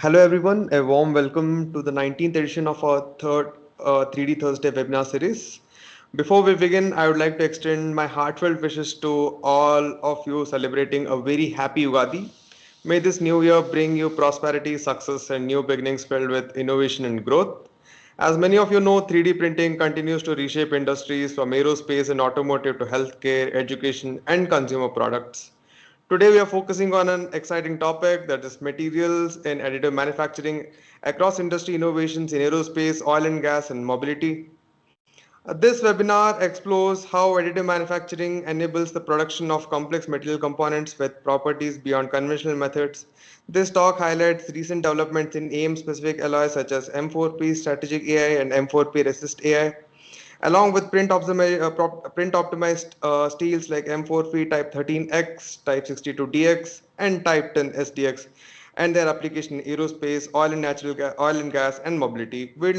Hello everyone, a warm welcome to the 19th edition of our third 3D Thursday webinar series. Before we begin, I would like to extend my heartfelt wishes to all of you celebrating a very happy Ugadi. May this new year bring you prosperity, success, and new beginnings filled with innovation and growth. As many of you know, 3D printing continues to reshape industries from aerospace and automotive to healthcare, education, and consumer products. Today, we are focusing on an exciting topic that is materials in additive manufacturing across industry innovations in aerospace, oil and gas, and mobility. This webinar explores how additive manufacturing enables the production of complex material components with properties beyond conventional methods. This talk highlights recent developments in AM-specific alloys such as M4P strategic AI and M4P resist AI, along with print optimized steels like M4P Type 13X, Type 62DX, and Type 10 SDX, and their application in aerospace, oil and gas, and mobility. We'd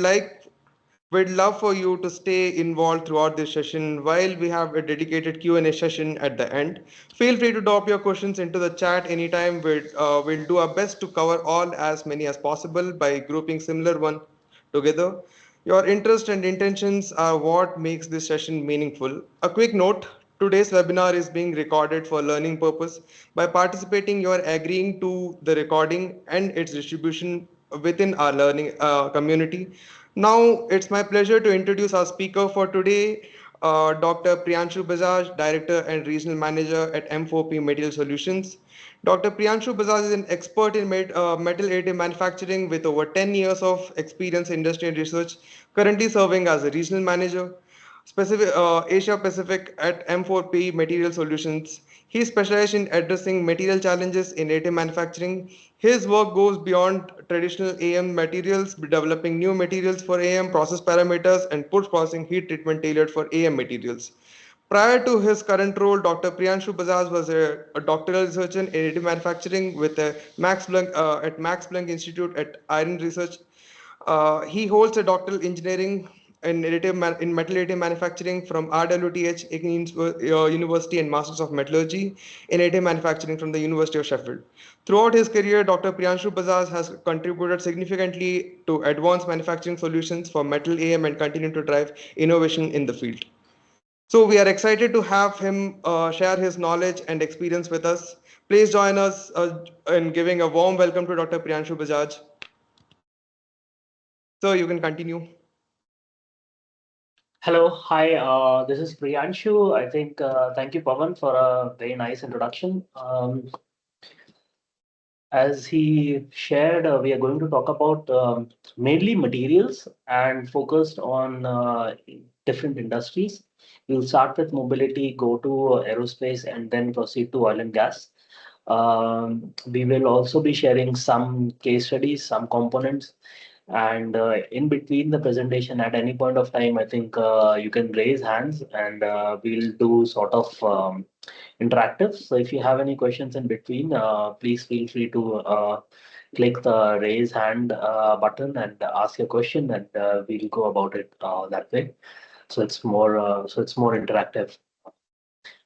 love for you to stay involved throughout this session while we have a dedicated Q&A session at the end. Feel free to drop your questions into the chat anytime. We'll do our best to cover all as many as possible by grouping similar one together. Your interest and intentions are what makes this session meaningful. A quick note, today's webinar is being recorded for learning purpose. By participating, you are agreeing to the recording and its distribution within our learning community. Now, it's my pleasure to introduce our speaker for today, Dr. Priyanshu Bajaj, Director and Regional Manager at M4P Material Solutions. Dr. Priyanshu Bajaj is an expert in metal additive manufacturing with over 10 years of experience in industry and research, currently serving as a Regional Manager Asia Pacific at M4P Material Solutions. He specializes in addressing material challenges in additive manufacturing. His work goes beyond traditional AM materials, developing new materials for AM process parameters and post-processing heat treatment tailored for AM materials. Prior to his current role, Dr. Priyanshu Bajaj was a doctoral researcher in additive manufacturing with at Max Planck Institute at Iron Research. He holds a doctoral engineering in metal additive manufacturing from RWTH University and Masters of Metallurgy in additive manufacturing from the University of Sheffield. Throughout his career, Dr. Priyanshu Bajaj has contributed significantly to advanced manufacturing solutions for metal AM and continue to drive innovation in the field. So we are excited to have him share his knowledge and experience with us. Please join us in giving a warm welcome to Dr. Priyanshu Bajaj. So you can continue. Hello, hi, this is Priyanshu. I think, thank you, Pavan, for a very nice introduction. As he shared, we are going to talk about mainly materials and focused on different industries. We'll start with mobility, go to aerospace, and then proceed to oil and gas. We will also be sharing some case studies, some components, and in between the presentation, at any point of time, I think you can raise hands and we'll do sort of interactive. So if you have any questions in between, please feel free to click the raise hand button and ask your question, and we'll go about it that way. So it's more interactive.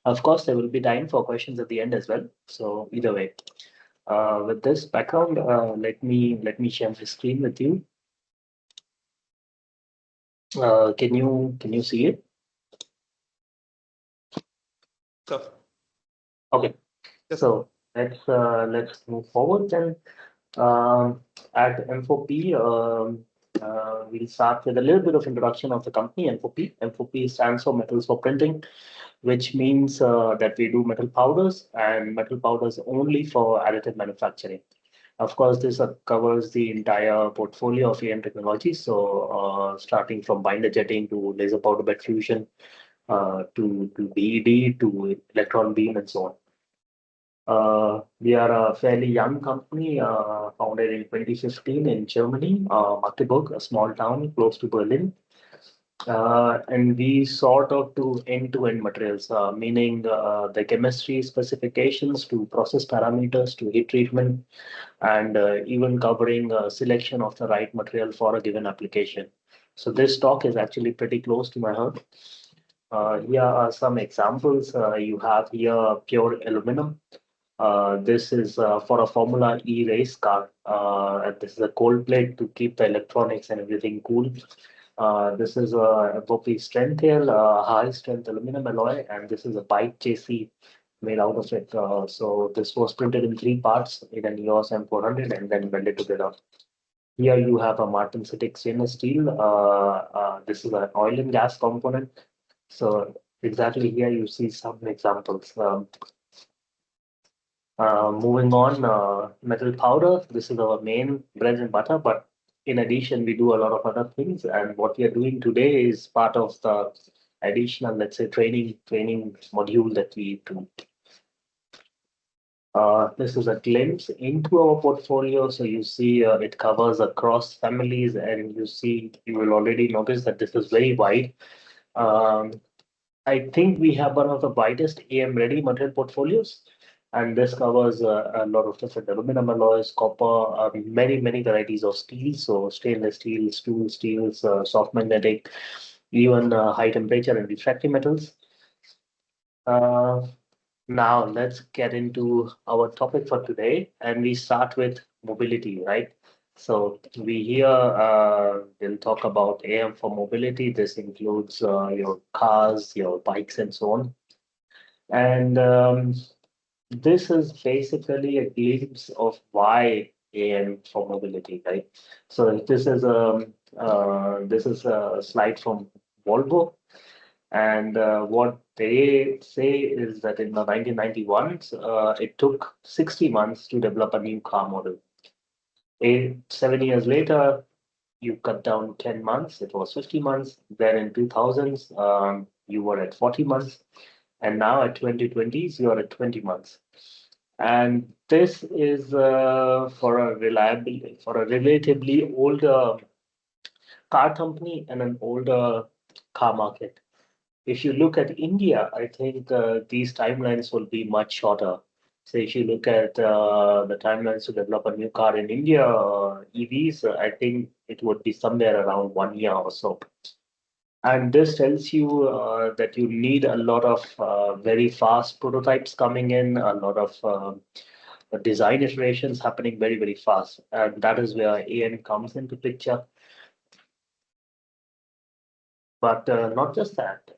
Of course, there will be time for questions at the end as well. So either way, with this background, let me share my screen with you. Can you see it? So, Okay. yes. So let's move forward then. At M4P, we'll start with a little bit of introduction of the company, M4P. M4P stands for Metals for Printing, which means that we do metal powders and metal powders only for additive manufacturing. Of course, this covers the entire portfolio of AM technology. So starting from binder jetting to laser powder bed fusion, to BED, to electron beam, and so on. We are a fairly young company, founded in 2015 in Germany, Magdeburg, a small town close to Berlin. And we sort of do end-to-end materials, meaning the chemistry specifications to process parameters to heat treatment, and even covering selection of the right material for a given application. So this talk is actually pretty close to my heart. Here are some examples. You have here pure aluminum. This is for a Formula E race car. And this is a cold plate to keep the electronics and everything cool. This is a FOP strength here, high strength aluminum alloy, and this is a bike chassis made out of it. So this was printed in three parts in an EOS M400 and then welded together. Here you have a martensitic stainless steel. This is an oil and gas component. So exactly here you see some examples. Moving on, metal powder. This is our main bread and butter, but in addition, we do a lot of other things. And what we are doing today is part of the additional, let's say, training module that we do. This is a glimpse into our portfolio. So you see it covers across families, and you will already notice that this is very wide. Um, I think we have one of the widest AM ready material portfolios, and this covers a lot of different aluminum alloys, copper, many varieties of steel. So stainless steel, tool steels, soft magnetic, even high temperature and refractory metals. Uh, Now let's get into our topic for today, and we start with mobility, right? So we here will talk about AM for mobility. This includes your cars, your bikes, and so on. And this is basically a glimpse of why AM for mobility, right? So this is a slide from Volvo, and what they say is that in the 1991s, it took 60 months to develop a new car model. 7 years later, you cut down 10 months, it was 50 months. Then in 2000s, you were at 40 months. And now at 2020s, you are at 20 months. And this is for a relatively older car company and an older car market. If you look at India, I think these timelines will be much shorter. So if you look at the timelines to develop a new car in India, EVs, I think it would be somewhere around 1 year or so. And this tells you that you need a lot of very fast prototypes coming in, a lot of design iterations happening very fast. And that is where AM comes into picture. But not just that.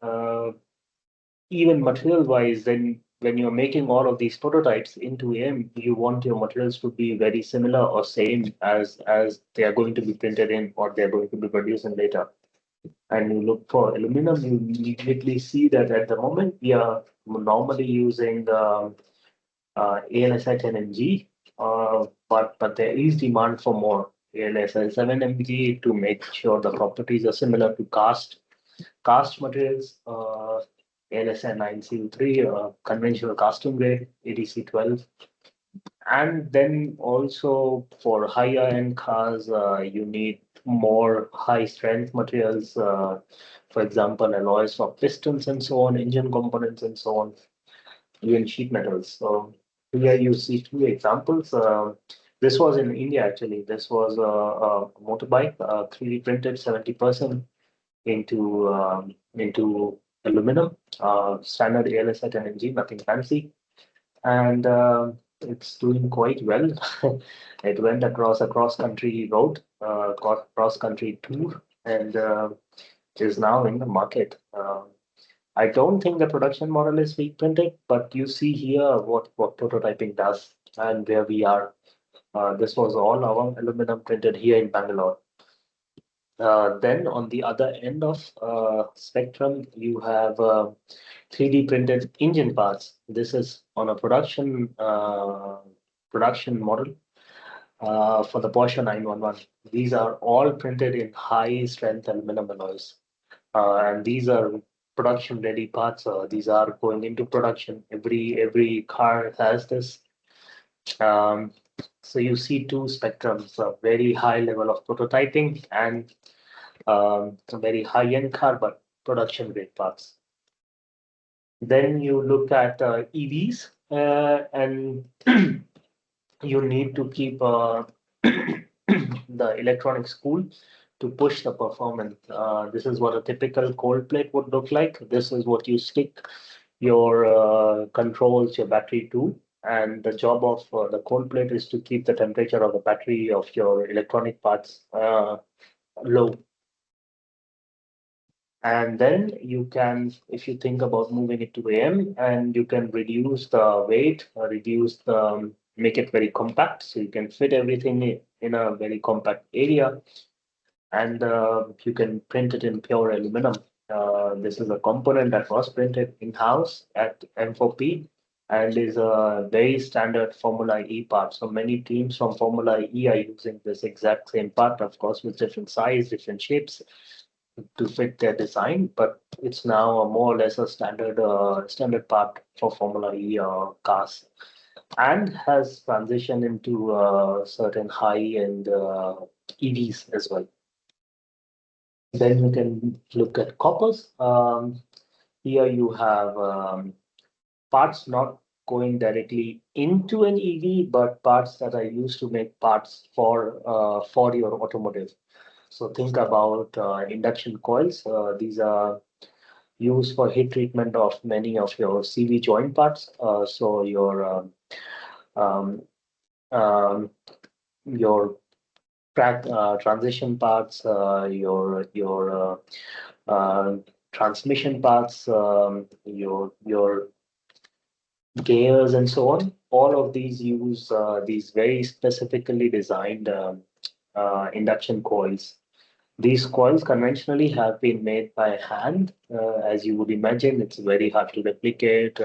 Even material wise, then when you're making all of these prototypes into AM, you want your materials to be very similar or same as they are going to be printed in or they're going to be produced in later. And you look for aluminum, you immediately see that at the moment we are normally using ALSI 10mg, but there is demand for more ALSI 7mg to make sure the properties are similar to cast materials, ALSI 9CO3, conventional casting grade, ADC 12. And then also for higher end cars, you need more high strength materials, for example, alloys for pistons and so on, engine components and so on, even sheet metals. So here you see two examples. This was in India actually. This was a motorbike, 3D printed 70% into aluminum, standard ALS at energy, nothing fancy, and it's doing quite well. It went across a cross country road, cross country tour, and is now in the market. I don't think the production model is being printed, but you see here what prototyping does and where we are. This was all our aluminum printed here in Bangalore. Then on the other end of spectrum, you have 3D printed engine parts. This is on a production model for the Porsche 911. These are all printed in high strength aluminum alloys, and these are production ready parts. These are going into production. Every car has this. Um, so you see two spectrums: a very high level of prototyping and a very high-end car, but production grade parts. Then you look at EVs, and you need to keep the electronics cool to push the performance. This is what a typical cold plate would look like. This is what you stick your controls, your battery to. and the job of the cold plate is to keep the temperature of the battery of your electronic parts low. And then you can, if you think about moving it to AM, and you can reduce the weight, reduce the, make it very compact, so you can fit everything in a very compact area, and you can print it in pure aluminum. This is a component that was printed in-house at M4P and is a very standard Formula E part. So many teams from Formula E are using this exact same part, of course, with different size, different shapes to fit their design, but it's now a more or less a standard part for Formula E cars, and has transitioned into certain high-end EVs as well. Then you can look at coppers. Here you have parts not going directly into an EV, but parts that are used to make parts for your automotive. So think about induction coils. These are used for heat treatment of many of your CV joint parts. So um, um, your transition parts, your transmission parts, your gears, and so on. All of these use these very specifically designed induction coils. These coils conventionally have been made by hand. As you would imagine, it's very hard to replicate,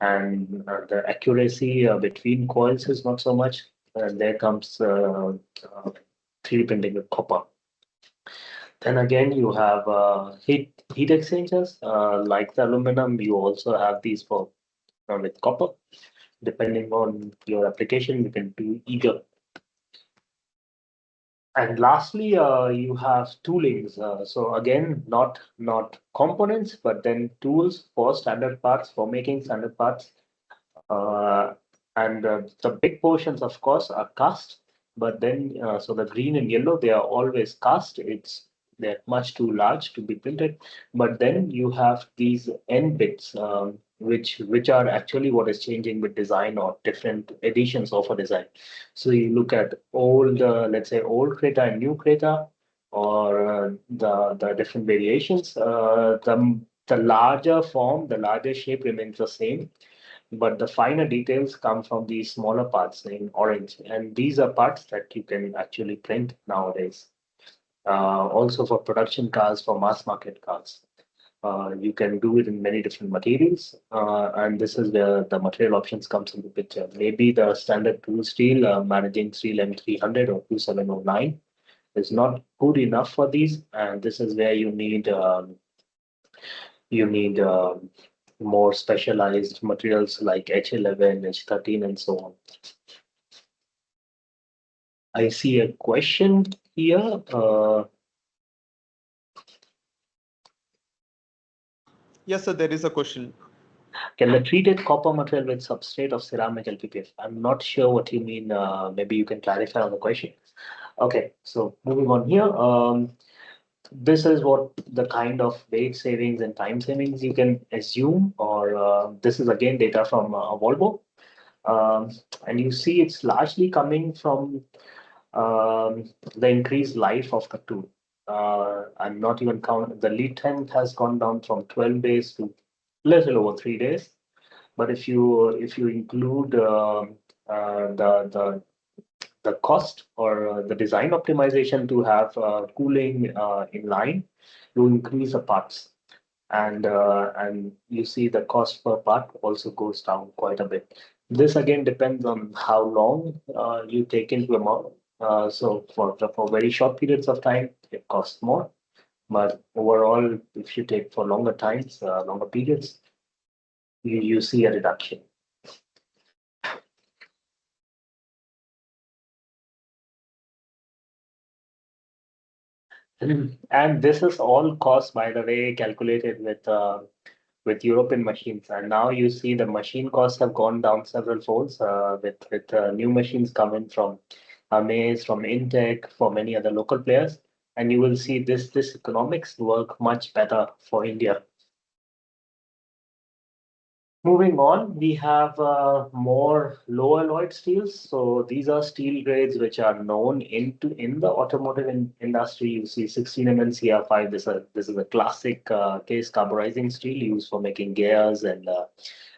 and the accuracy between coils is not so much. And there comes 3D printing with copper. Then again, you have heat exchangers. Like the aluminum, you also have these for with copper. Depending on your application, you can do either. And lastly, you have toolings. So again, not components, but then tools for standard parts, for making standard parts. Uh, and the big portions, of course, are cast. But then, so the green and yellow, they are always cast. They're much too large to be printed. But then you have these end bits, which are actually what is changing with design or different editions of a design. So you look at old, let's say, old Creta and new Creta, or the different variations. The larger form, the larger shape remains the same, but the finer details come from these smaller parts in orange. And these are parts that you can actually print nowadays. Also for production cars, for mass market cars. You can do it in many different materials, and this is where the material options comes into picture. Maybe the standard tool steel managing 3M300 or 2709 is not good enough for these, and this is where you need more specialized materials like H11, H13, and so on. I see a question here. Yes, sir, there is a question. Can the treated copper material with substrate of ceramic LPPF? I'm not sure what you mean. Maybe you can clarify on the question. Okay, so moving on here. This is what the kind of weight savings and time savings you can assume, or this is again data from Volvo. And you see it's largely coming from the increased life of the tool. I'm not even count the lead time has gone down from 12 days to little over 3 days. But if you include the cost or the design optimization to have cooling in line, you increase the parts, and you see the cost per part also goes down quite a bit. This again depends on how long you take into account. So for very short periods of time, it costs more. But overall, if you take for longer times, longer periods, you see a reduction. And this is all cost, by the way, calculated with European machines. And now you see the machine costs have gone down several folds with new machines coming from Amaze, from Intech, for many other local players. And you will see this economics work much better for India. Moving on, we have more low alloyed steels. So these are steel grades which are known in the automotive industry. You see 16 CR5. This is a classic case carburizing steel used for making gears and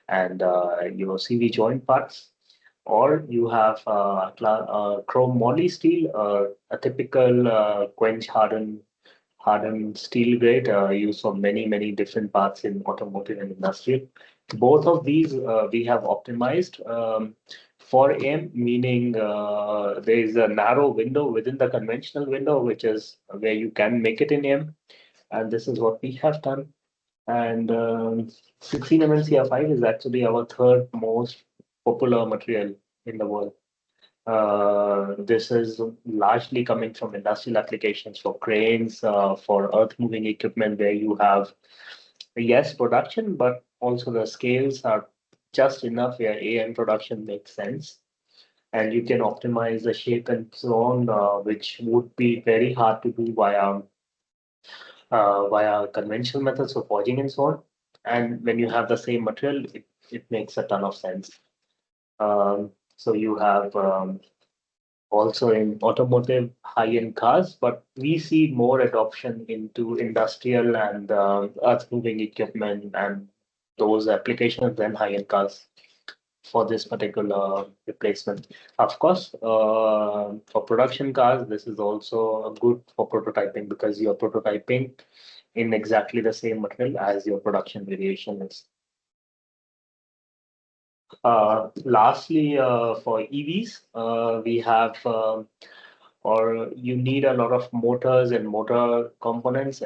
CV joint parts. Or you have chrome moly steel, a typical quench hardened steel grade used for many different parts in automotive and industrial. Both of these we have optimized for AM, meaning there is a narrow window within the conventional window, which is where you can make it in AM, and this is what we have done. And 16 MnCr5 is actually our third most popular material in the world. This is largely coming from industrial applications for cranes, for earth moving equipment, where you have, yes, production, but also the scales are just enough where AM production makes sense. And you can optimize the shape and so on, which would be very hard to do via conventional methods of forging and so on. And when you have the same material, it makes a ton of sense. So you have also in automotive high-end cars, but we see more adoption into industrial and earth-moving equipment and those applications than high-end cars for this particular replacement. Of course, for production cars, this is also good for prototyping because you're prototyping in exactly the same material as your production variation is. Lastly, for EVs, we have or you need a lot of motors and motor components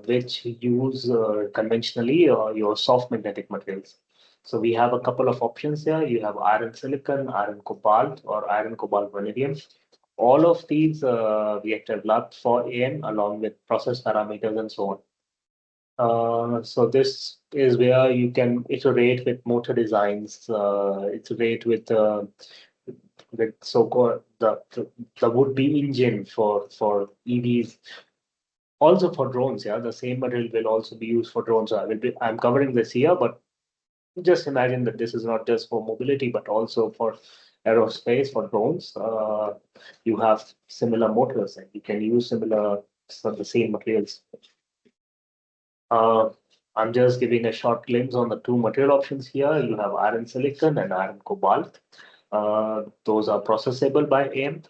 which use conventionally your soft magnetic materials. So we have a couple of options here. You have iron silicon, iron cobalt, or iron cobalt vanadium. All of these we have developed for AM along with process parameters and so on. So this is where you can iterate with motor designs, iterate with so-called the would-be engine for EVs. Also for drones, yeah, the same material will also be used for drones. So I'm covering this here, but just imagine that this is not just for mobility, but also for aerospace, for drones. You have similar motors, and you can use the same materials. Uh, I'm just giving a short glimpse on the two material options here. You have iron silicon and iron cobalt. Those are processable by AM.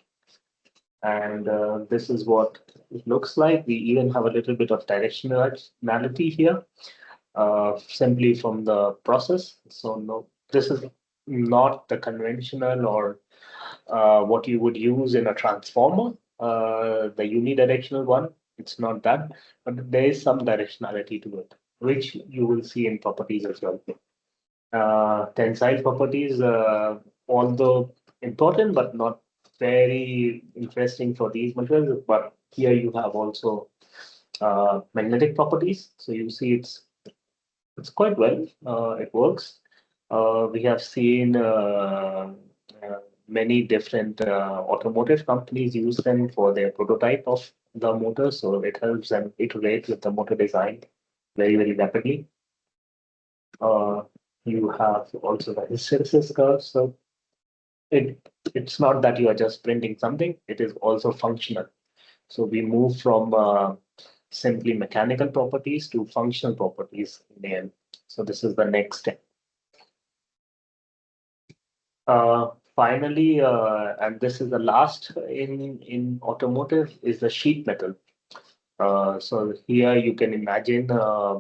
And this is what it looks like. We even have a little bit of directionality here, simply from the process. So no, this is not the conventional or what you would use in a transformer, the unidirectional one. It's not that, but there is some directionality to it, which you will see in properties as well. Tensile properties, although important but not very interesting for these materials, but here you have also magnetic properties. So you see it's quite well. It works. We have seen many different automotive companies use them for their prototype of the motor, so it helps them iterate with the motor design very rapidly. You have also the hysteresis curve, so it's not that you are just printing something; it is also functional. So we move from simply mechanical properties to functional properties in the end. So this is the next step. Finally, and this is the last in automotive, is the sheet metal. So here you can imagine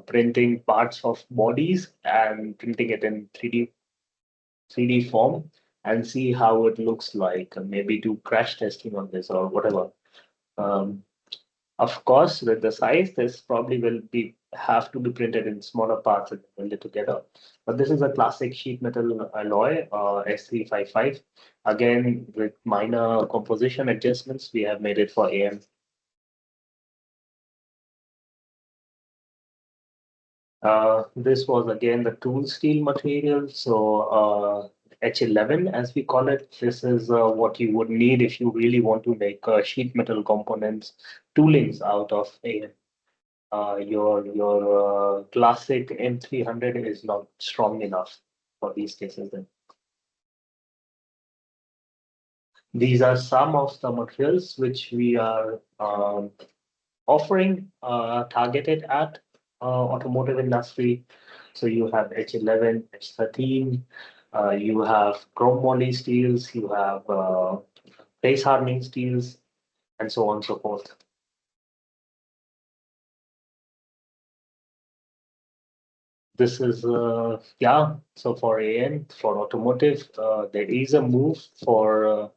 printing parts of bodies and printing it in 3D form and see how it looks like, and maybe do crash testing on this or whatever. Um, of course, with the size, this probably will have to be printed in smaller parts and welded together. But this is a classic sheet metal alloy, S355. Again, with minor composition adjustments, we have made it for AM. This was again the tool steel material. So H11, as we call it, this is what you would need if you really want to make sheet metal components, toolings out of AM. Your classic M300 is not strong enough. for these cases then. These are some of the materials which we are offering targeted at automotive industry. So you have H11, H13, you have chrome moly steels, you have face hardening steels, and so on and so forth. This is so for AN, for automotive, there is a move for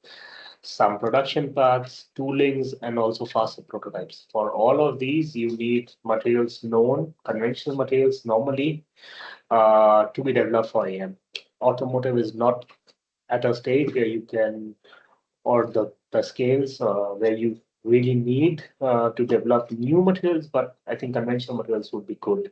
some production parts, toolings, and also faster prototypes. For all of these, you need materials known, conventional materials normally to be developed for AM. Automotive is not at a stage where you can, or the scales where you really need to develop new materials, but I think conventional materials would be good.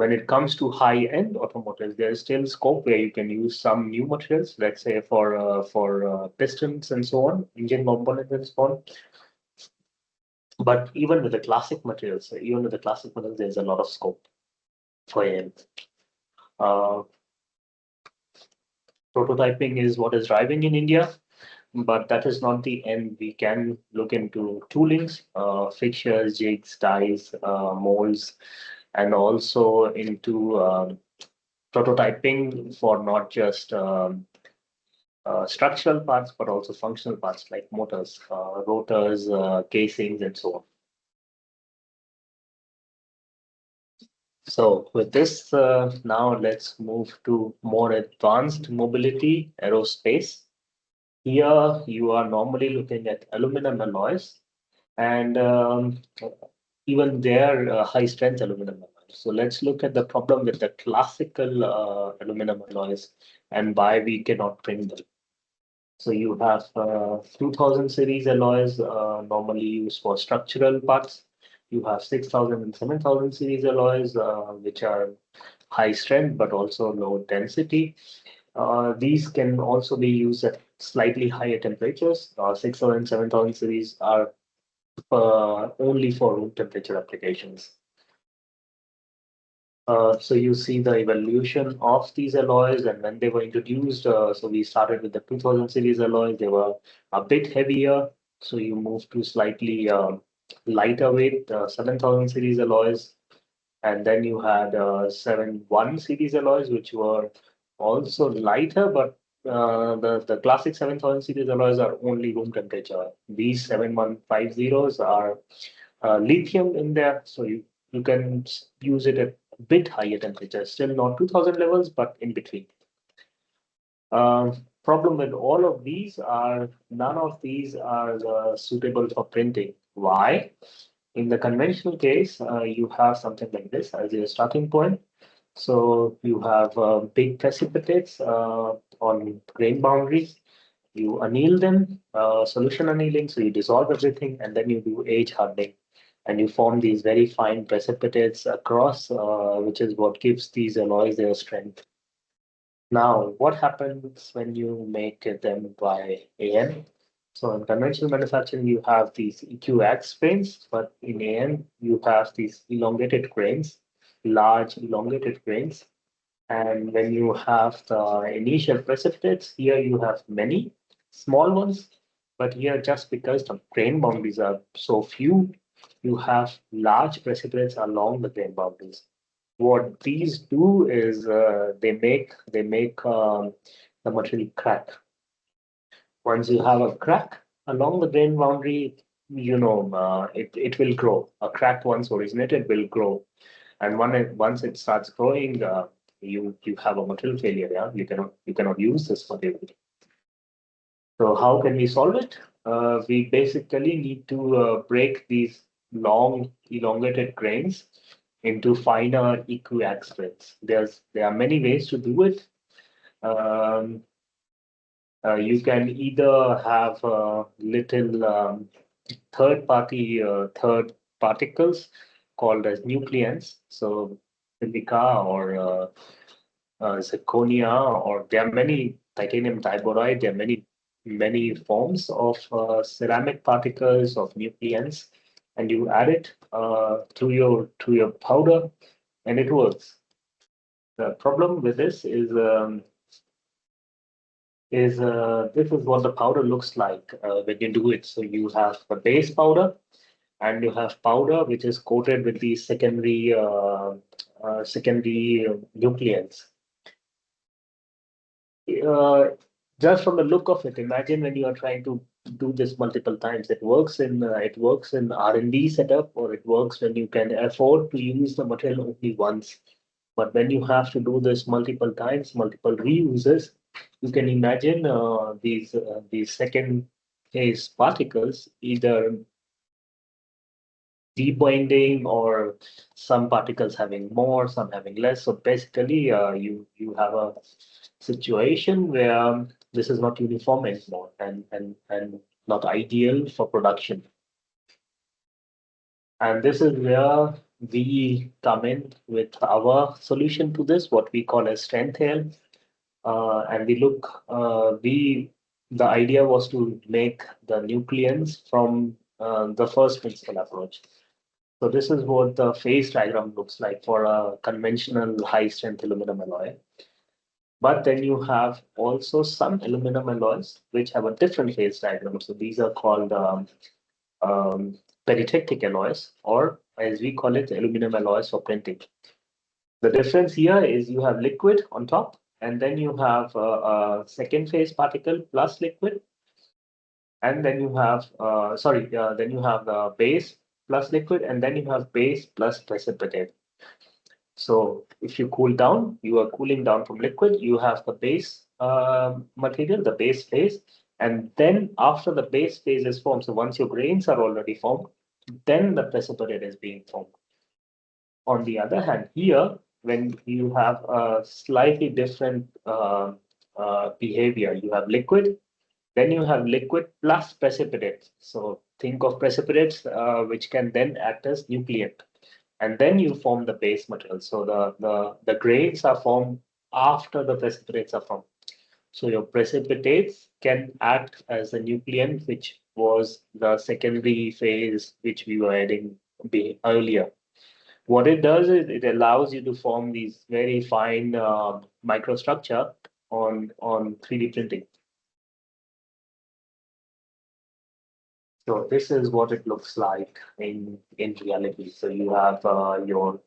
When it comes to high-end automotives, there is still scope where you can use some new materials, let's say for pistons and so on, engine components and so on. But even with the classic materials, there's a lot of scope for AM. Prototyping is what is driving in India, but that is not the end. We can look into toolings, fixtures, jigs, dies, molds, and also into prototyping for not just structural parts, but also functional parts like motors, rotors, casings, and so on. So with this, now let's move to more advanced mobility, aerospace. Here you are normally looking at aluminum alloys, and even their high strength aluminum alloys. So let's look at the problem with the classical aluminum alloys and why we cannot print them. So you have 2000 series alloys normally used for structural parts. You have 6000 and 7000 series alloys, which are high strength but also low density. These can also be used at slightly higher temperatures. 6000 and 7000 series are only for room temperature applications. So you see the evolution of these alloys and when they were introduced. So we started with the 2000 series alloys. They were a bit heavier. So you move to slightly lighter weight 7000 series alloys. And then you had 71 series alloys, which were also lighter, but the classic 7000 series alloys are only room temperature. These 7150s are lithium in there, so you can use it at a bit higher temperature, still not 2000 levels, but in between. Problem with all of these are none of these are suitable for printing. Why? In the conventional case, you have something like this as your starting point. So you have big precipitates on grain boundaries. You anneal them, solution annealing, so you dissolve everything, and then you do age hardening. And you form these very fine precipitates across, which is what gives these alloys their strength. Now, what happens when you make them by AN? So in conventional manufacturing, you have these EQX grains, but in AN, you have these elongated grains, large elongated grains. And when you have the initial precipitates, here you have many small ones, but here just because the grain boundaries are so few, you have large precipitates along the grain boundaries. What these do is they make the material crack. Once you have a crack along the grain boundary, it will grow. A crack once originated will grow, and once it starts growing, you have a material failure. Yeah, you cannot use this material. So how can we solve it? We basically need to break these long elongated grains into finer equiax grains. There are many ways to do it. Um, you can either have little third particles called as nucleons. So silica or zirconia, or there are many titanium diboride. There are many forms of ceramic particles of nucleons, and you add it to your powder, and it works. The problem with this is this is what the powder looks like when you do it. So you have the base powder, and you have powder which is coated with these secondary nucleants. Uh, just from the look of it, imagine when you are trying to do this multiple times. It works in R&D setup, or it works when you can afford to use the material only once. But when you have to do this multiple times, multiple reuses, you can imagine these second phase particles either debinding, or some particles having more, some having less. So basically, you have a situation where this is not uniform anymore, and not ideal for production. And this is where we come in with our solution to this, what we call as strength hair. And the idea was to make the nucleons from the first principle approach. So this is what the phase diagram looks like for a conventional high strength aluminum alloy. But then you have also some aluminum alloys which have a different phase diagram. So these are called peritectic alloys, or as we call it, aluminum alloys for printing. The difference here is you have liquid on top, and then you have a second phase particle plus liquid, and then you have then you have the base plus liquid, and then you have base plus precipitate. So if you cool down, you are cooling down from liquid, you have the base material, the base phase, and then after the base phase is formed, so once your grains are already formed, then the precipitate is being formed. On the other hand, here, when you have a slightly different behavior, you have liquid, then you have liquid plus precipitates. So think of precipitates which can then act as nucleant. And then you form the base material. So the grains are formed after the precipitates are formed. So your precipitates can act as a nucleant, which was the secondary phase which we were adding earlier. What it does is it allows you to form these very fine microstructure on 3D printing. So this is what it looks like in reality. So you have your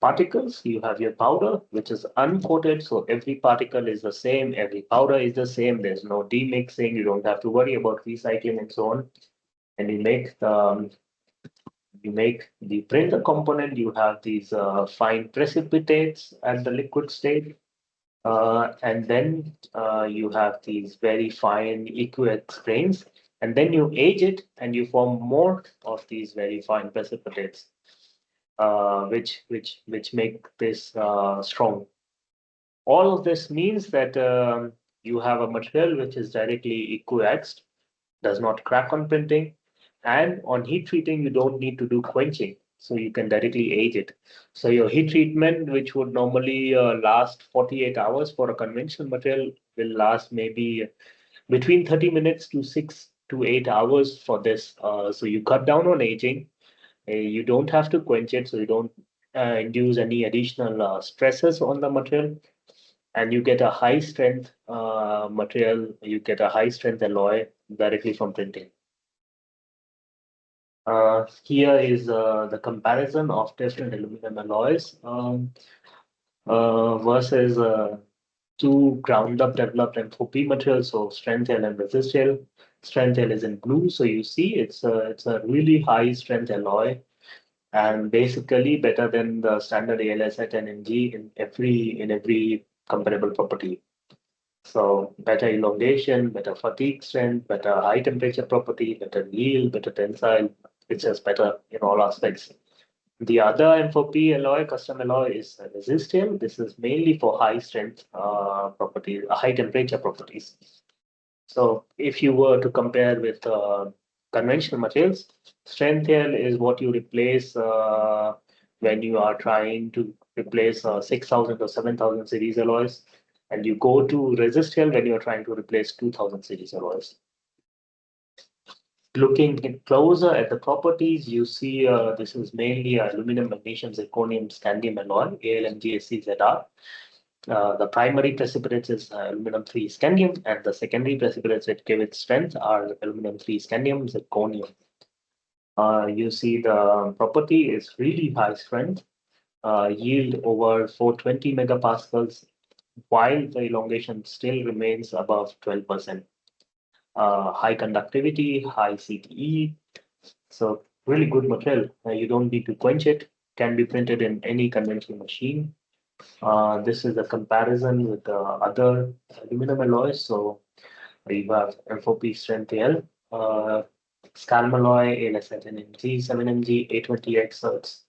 particles, you have your powder, which is uncoated. So every particle is the same, every powder is the same. There's no demixing. You don't have to worry about recycling and so on. And you make the printer component. You have these fine precipitates at the liquid state. And then you have these very fine equiax grains, and then you age it and you form more of these very fine precipitates, which make this strong. All of this means that you have a material which is directly equiaxed, does not crack on printing, and on heat treating, you don't need to do quenching. So you can directly age it. So your heat treatment, which would normally last 48 hours for a conventional material, will last maybe between 30 minutes to 6 to 8 hours for this. So you cut down on aging. You don't have to quench it, so you don't induce any additional stresses on the material, and you get a high strength material. You get a high strength alloy directly from printing. Here is the comparison of different aluminum alloys versus two ground up developed M4P materials, so strength L and resist L. Strength L is in blue, so you see it's a really high strength alloy, and basically better than the standard ALS at NMG in every comparable property. So better elongation, better fatigue strength, better high temperature property, better yield, better tensile. It's just better in all aspects. The other M4P alloy, custom alloy, is resistive. This is mainly for high strength properties, high temperature properties. So if you were to compare with conventional materials, strength L is what you replace when you are trying to replace 6,000 or 7,000 series alloys, and you go to resist L when you are trying to replace 2,000 series alloys. Looking closer at the properties, you see this is mainly aluminum, magnesium, zirconium, scandium alloy, AlMgSeZr. The primary precipitates is aluminum 3 scandium, and the secondary precipitates that give it strength are aluminum 3 scandium, zirconium. You see the property is really high strength, yield over 420 megapascals, while the elongation still remains above 12%. High conductivity, high CTE, so really good material. You don't need to quench it. Can be printed in any conventional machine. This is a comparison with the other aluminum alloys. So you have M4P strength L, Scalm alloy, ALS7MG, 7MG, 820X. So it's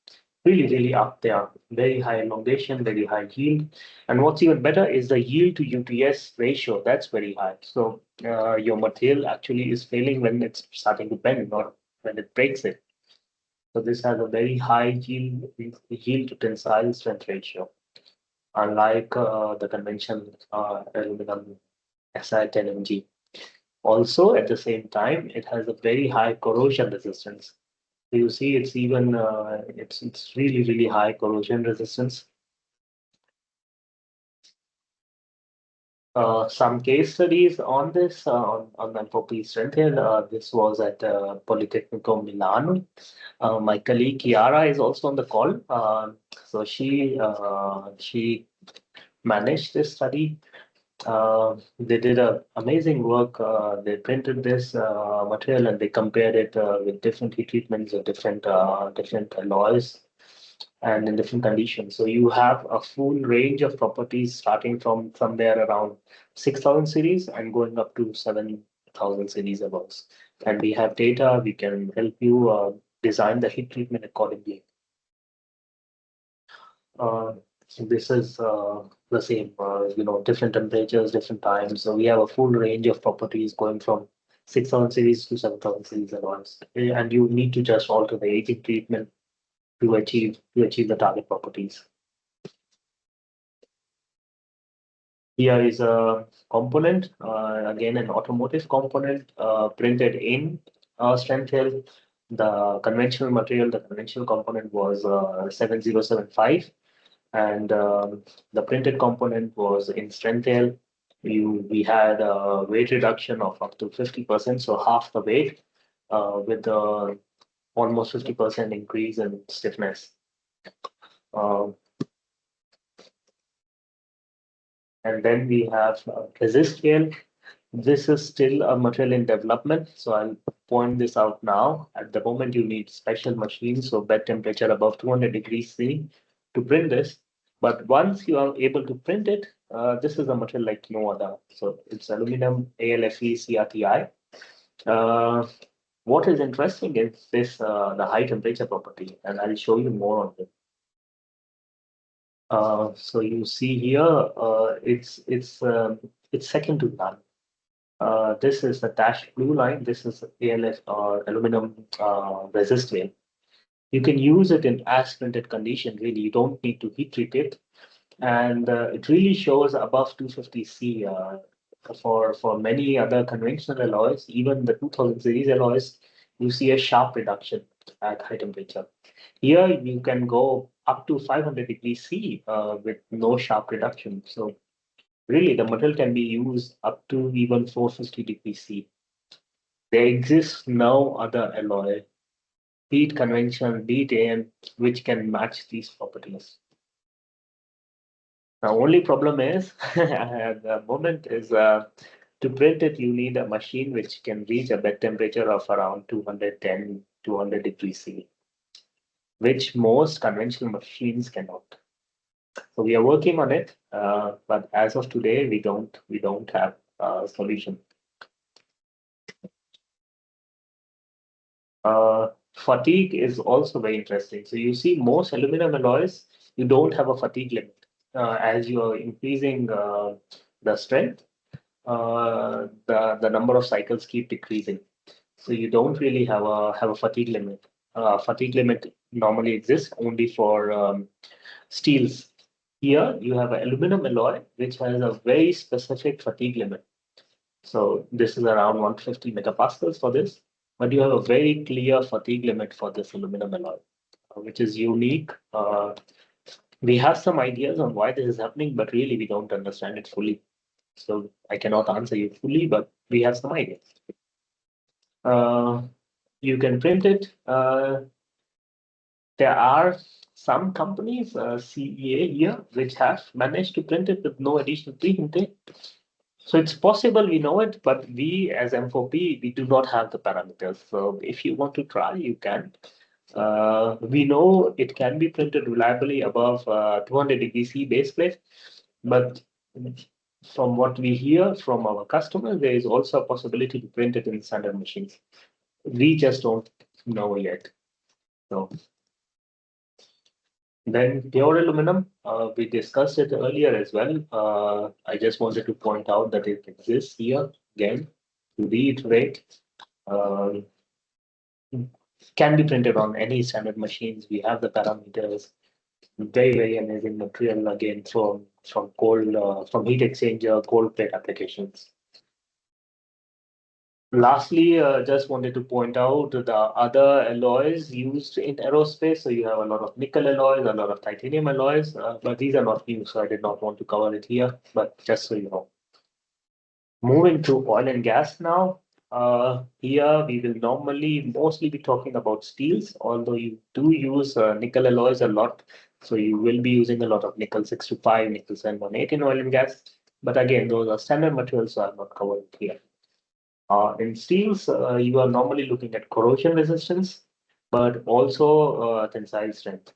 really up there. Very high elongation, very high yield. And what's even better is the yield to UTS ratio. That's very high. So your material actually is failing when it's starting to bend, not when it breaks it. So this has a very high yield to tensile strength ratio, unlike the conventional aluminum Si10Mg. Also, at the same time, it has a very high corrosion resistance. So you see, it's even it's really high corrosion resistance. Some case studies on this on entropy strength here. This was at Politecnico Milano. My colleague Chiara is also on the call. So she managed this study. They did amazing work. They printed this material and they compared it with different heat treatments of different alloys and in different conditions. So you have a full range of properties starting from somewhere around 6,000 series and going up to 7,000 series above. And we have data, we can help you design the heat treatment accordingly. So this is the same, different temperatures, different times. So we have a full range of properties going from 6,000 series to 7,000 series advanced. And you need to just alter the aging treatment to achieve the target properties. Here is a component, again an automotive component printed in strength hill. The conventional material, the conventional component was 7075, and the printed component was in strength hill. We had a weight reduction of up to 50%, so half the weight, with almost 50% increase in stiffness. Uh, And then we have resist scale. This is still a material in development, so I'll point this out now. At the moment, you need special machines, so bed temperature above 200 degrees C to print this. But once you are able to print it, this is a material like no other. So it's aluminum ALFE CRTI. What is interesting is this the high temperature property, and I'll show you more on it. So you see here, it's second to none. This is the dashed blue line. This is ALF or aluminum resist veil. You can use it in as printed condition. Really, you don't need to heat treat it, and it really shows above 250 C. For many other conventional alloys, even the 2000 series alloys, you see a sharp reduction at high temperature. Here you can go up to 500 degrees C with no sharp reduction. So really, the material can be used up to even 450 degrees C. There exists no other alloy, be it conventional, be it AN, which can match these properties. The only problem is at the moment is to print it, you need a machine which can reach a bed temperature of around 210, 200 degrees C, which most conventional machines cannot. So we are working on it, but as of today, we don't have a solution. Fatigue is also very interesting. So you see, most aluminum alloys, you don't have a fatigue limit. As you are increasing the strength, the number of cycles keep decreasing. So you don't really have a fatigue limit. Fatigue limit normally exists only for steels. Here you have an aluminum alloy which has a very specific fatigue limit. So this is around 150 megapascals for this. but you have a very clear fatigue limit for this aluminum alloy, which is unique. We have some ideas on why this is happening, but really we don't understand it fully. So I cannot answer you fully, but we have some ideas. You can print it. There are some companies, CEA here, which have managed to print it with no additional pre-hinting. So it's possible, we know it, but we as M4P, we do not have the parameters. So if you want to try, you can. We know it can be printed reliably above 200 degrees C base plate, but from what we hear from our customers, there is also a possibility to print it in standard machines. We just don't know yet. So then pure aluminum, we discussed it earlier as well. I just wanted to point out that it exists here again to reiterate. Um, can be printed on any standard machines. We have the parameters. Very amazing material again from cold from heat exchanger cold plate applications. Lastly, just wanted to point out the other alloys used in aerospace. So you have a lot of nickel alloys, a lot of titanium alloys, but these are not new, so I did not want to cover it here. But just so you know. Moving to oil and gas now. Here we will normally mostly be talking about steels, although you do use nickel alloys a lot. So you will be using a lot of nickel 625, nickel 718 in oil and gas. But again, those are standard materials, so I'm not covering here. In steels, you are normally looking at corrosion resistance, but also tensile strength.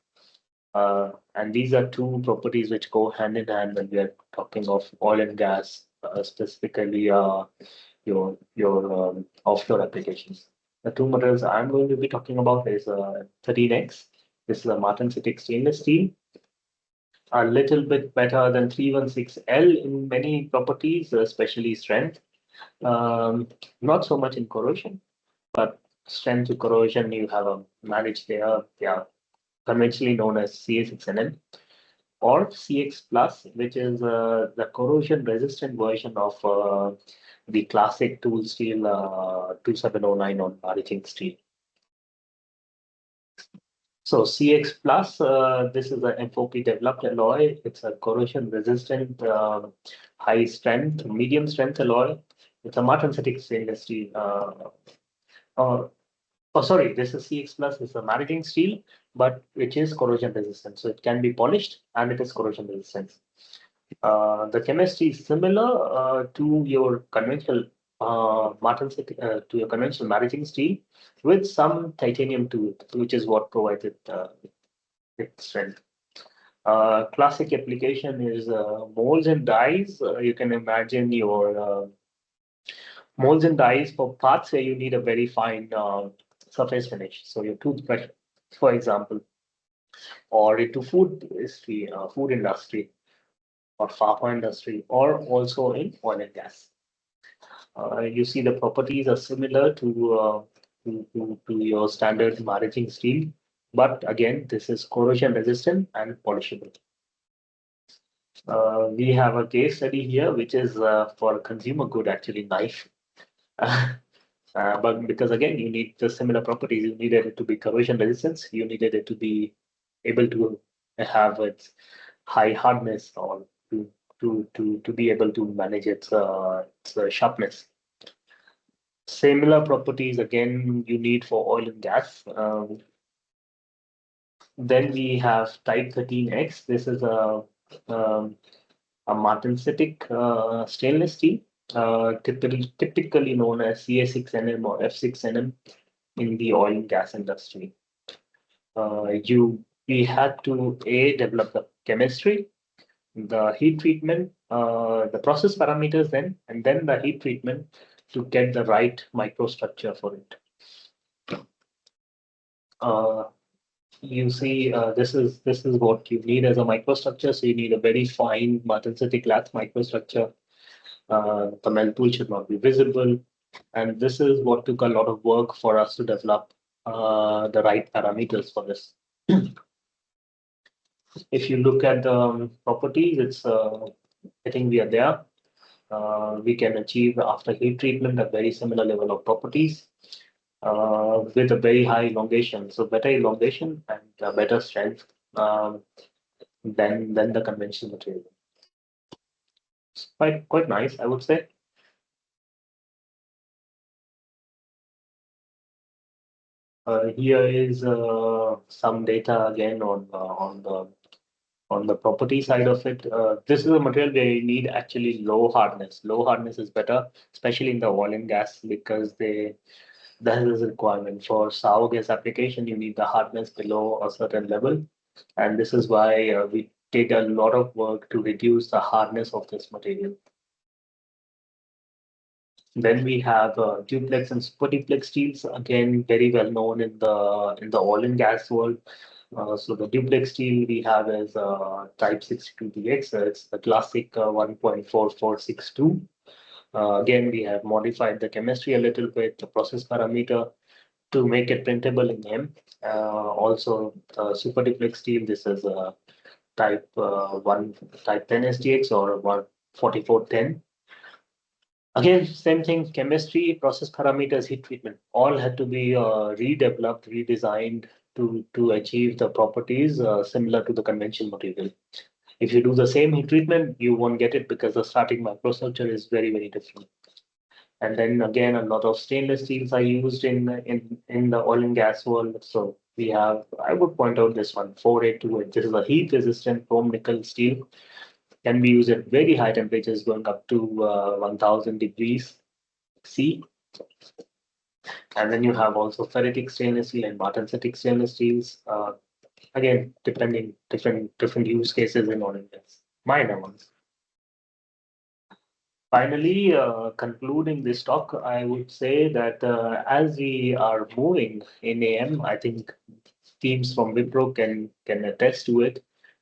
And these are two properties which go hand in hand when we are talking of oil and gas, specifically your offshore applications. The two materials I'm going to be talking about is 13X. This is a martensitic stainless steel, a little bit better than 316L in many properties, especially strength. Not so much in corrosion, but strength to corrosion you have a managed there. Yeah, conventionally known as CA6NM or CX Plus, which is the corrosion resistant version of the classic tool steel 2709 on margin steel. So CX Plus, this is an M4P developed alloy. It's a corrosion resistant, high strength, medium strength alloy. It's a martensitic stainless steel. Oh, sorry, this is CX Plus. It's a marine steel, but which is corrosion resistant. So it can be polished and it is corrosion resistant. The chemistry is similar to your conventional to your conventional marine steel with some titanium to it, which is what provides it its strength. Classic application is molds and dies. You can imagine your molds and dies for parts where you need a very fine surface finish. So your toothbrush, for example, or into food industry, or pharma industry, or also in oil and gas. You see the properties are similar to your standard maraging steel, but again, this is corrosion resistant and polishable. We have a case study here, which is for a consumer good, actually knife. But because again, you need the similar properties, you needed it to be corrosion resistant, you needed it to be able to have its high hardness or to be able to manage its sharpness. Similar properties again you need for oil and gas. Then we have type 13X. This is a martensitic stainless steel, typically known as CA6NM or F6NM in the oil and gas industry. We had to develop the chemistry, the heat treatment, the process parameters then, and then the heat treatment to get the right microstructure for it. You see, this is what you need as a microstructure. So you need a very fine martensitic lath microstructure. The melt tool should not be visible, and this is what took a lot of work for us to develop the right parameters for this. If you look at the properties, it's I think we are there. We can achieve after heat treatment a very similar level of properties. with a very high elongation. So better elongation and better strength than the conventional material. It's quite nice, I would say. Here is some data again on the property side of it. This is a material where you need actually low hardness. Low hardness is better, especially in the oil and gas, because that is a requirement for sour gas application. You need the hardness below a certain level, and this is why we did a lot of work to reduce the hardness of this material. Then we have duplex and super duplex steels, again very well known in the oil and gas world. So the duplex steel we have is type 62DX. It's the classic 1.4462. Again, we have modified the chemistry a little bit, the process parameter to make it printable in M. Also, super duplex steel. This is type 10 SDX or 14410. Again, same thing, chemistry, process parameters, heat treatment, all had to be redeveloped, redesigned to achieve the properties similar to the conventional material. If you do the same heat treatment, you won't get it because the starting microstructure is very different. And then again, a lot of stainless steels are used in the oil and gas world. So we have, I would point out this one, 4828. This is a heat-resistant chrome nickel steel, can be used at very high temperatures, going up to 1000 degrees C. And then you have also ferritic stainless steel and martensitic stainless steels. Again, depending different use cases in oil and gas. Minor ones. Finally, concluding this talk, I would say that as we are moving in AM, I think teams from Wipro can attest to it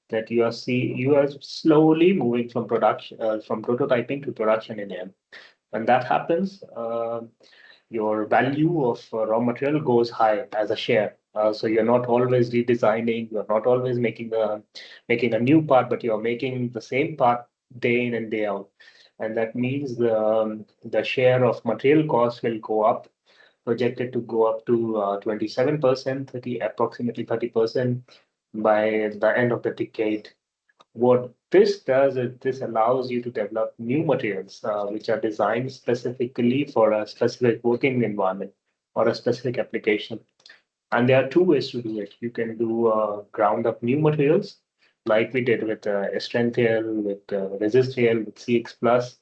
that you are slowly moving from production from prototyping to production in AM. When that happens, your value of raw material goes high as a share. So you're not always redesigning, you're not always making a new part, but you're making the same part day in and day out. And that means the share of material cost will go up, projected to go up to 27%, 30, approximately 30% by the end of the decade. What this does is this allows you to develop new materials which are designed specifically for a specific working environment or a specific application. And there are two ways to do it. You can do ground up new materials, like we did with Strengthiel, with Resistiel, with CX Plus.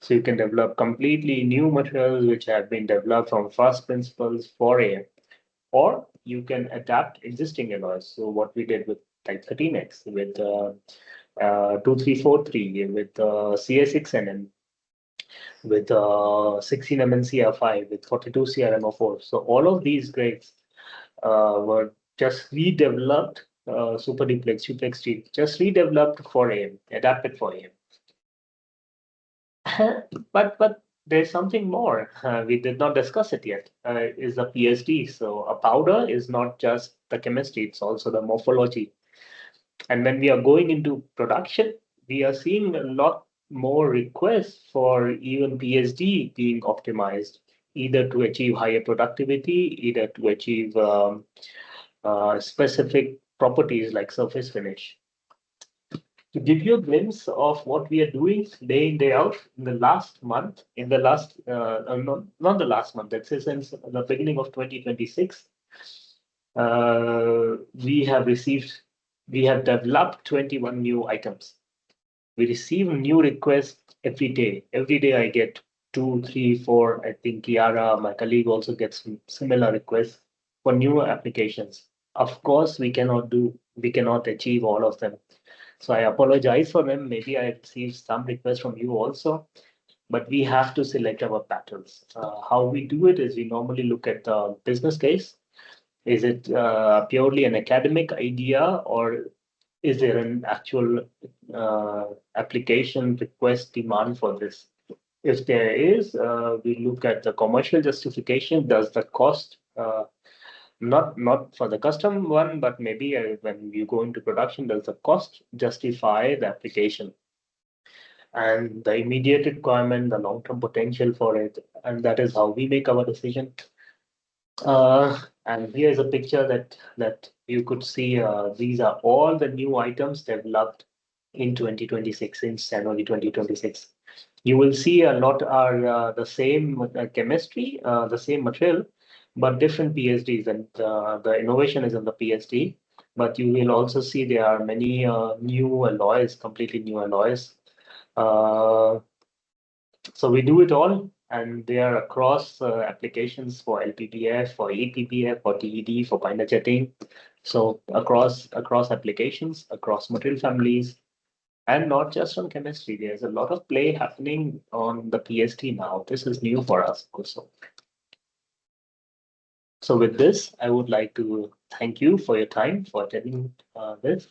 So you can develop completely new materials which have been developed from first principles for AM, or you can adapt existing alloys. So what we did with Type 13X, with 2343, with CA6NN, with 16 MnCr5, with 42 CrMO4. So all of these grades were just redeveloped, super duplex steel, just redeveloped for AM, adapted for AM. But there's something more. We did not discuss it yet. Is the PSD. So a powder is not just the chemistry; it's also the morphology. And when we are going into production, we are seeing a lot more requests for even PSD being optimized, either to achieve higher productivity, either to achieve specific properties like surface finish. To give you a glimpse of what we are doing day in, day out, in the last month, not the last month, let's say since the beginning of 2026, we have developed 21 new items. We receive new requests every day. Every day I get two, three, four. I think Kiara, my colleague, also gets similar requests for new applications. Of course, we cannot achieve all of them. So I apologize for them. Maybe I received some requests from you also, but we have to select our battles. How we do it is we normally look at the business case. Is it purely an academic idea, or is there an actual application request demand for this? If there is, we look at the commercial justification. Does the cost, not for the custom one, but maybe when you go into production, does the cost justify the application? And the immediate requirement, the long-term potential for it, and that is how we make our decision. And here's a picture that you could see. These are all the new items developed in 2026, in January 2026. You will see a lot are the same chemistry, the same material, but different PhDs, and the innovation is in the PhD. But you will also see there are many new alloys, completely new alloys. Uh, so we do it all, and they are across applications for LPPF, for EPPF, for TED, for binder jetting. So across applications, across material families, and not just on chemistry. There's a lot of play happening on the PhD now. This is new for us also. So with this, I would like to thank you for your time for attending this.